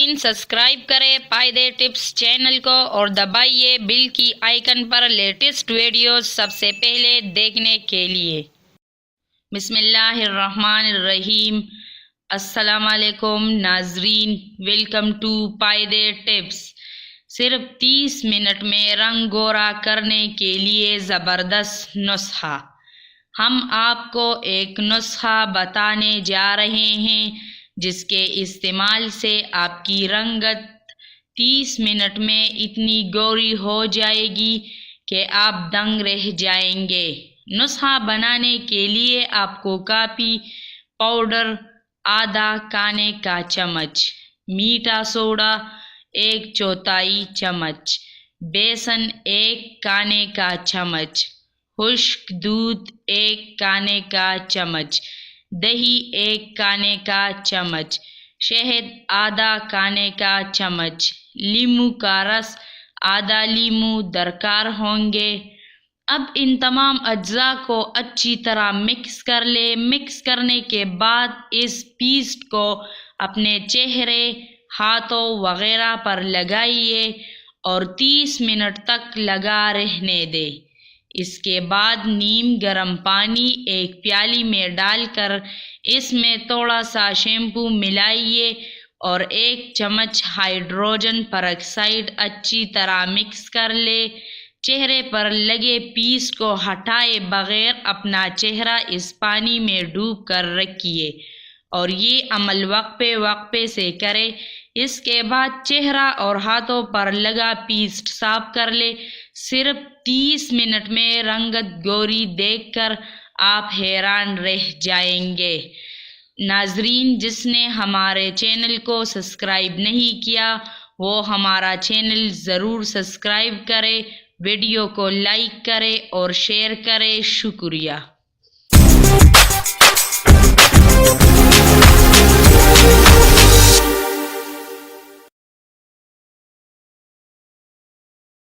ناظرین سبسکرائب کریں پائیدے tips channel کو اور دبائیے بیل کی آئیکن پر لیٹسٹ ویڈیوز سب سے پہلے دیکھنے کے لیے۔ بسم اللہ الرحمن الرحیم۔ السلام علیکم ناظرین، ویلکم ٹو پائیدے ٹپس۔ صرف 30 منٹ میں رنگ گورا کرنے کے لیے زبردست نسخہ۔ ہم آپ کو ایک نسخہ بتانے جا رہے ہیں جس کے استعمال سے آپ کی رنگت 30 منٹ میں اتنی گوری ہو جائے گی کہ آپ دنگ رہ جائیں گے۔ نسخہ بنانے کے لیے آپ کو کافی پاؤڈر آدھا کھانے کا چمچ، میٹھا سوڈا 1/4 چمچ، بیسن 1 کھانے کا چمچ، خشک دودھ 1 کھانے کا چمچ، دہی 1 کھانے کا چمچ، شہد آدھا کھانے کا چمچ، لیموں کا رس آدھا لیموں درکار ہوں گے۔ اب ان تمام اجزاء کو اچھی طرح مکس کر لیں۔ مکس کرنے کے بعد اس پیسٹ کو اپنے چہرے، ہاتھوں وغیرہ پر لگائیے اور 30 منٹ تک لگا رہنے دیں۔ اس کے بعد نیم گرم پانی ایک پیالی میں ڈال کر اس میں تھوڑا سا شیمپو ملائیے اور 1 چمچ ہائیڈروجن پراکسائڈ اچھی طرح مکس کر لے۔ چہرے پر لگے پیسٹ کو ہٹائے بغیر اپنا چہرہ اس پانی میں ڈوب کر رکھیے اور یہ عمل وقفے وقفے سے کرے۔ اس کے بعد چہرہ اور ہاتھوں پر لگا پیسٹ صاف کر لے۔ صرف 30 منٹ میں رنگت گوری دیکھ کر آپ حیران رہ جائیں گے۔ ناظرین، جس نے ہمارے چینل کو سبسکرائب نہیں کیا وہ ہمارا چینل ضرور سبسکرائب کرے، ویڈیو کو لائک کرے اور شیئر کرے۔ شکریہ۔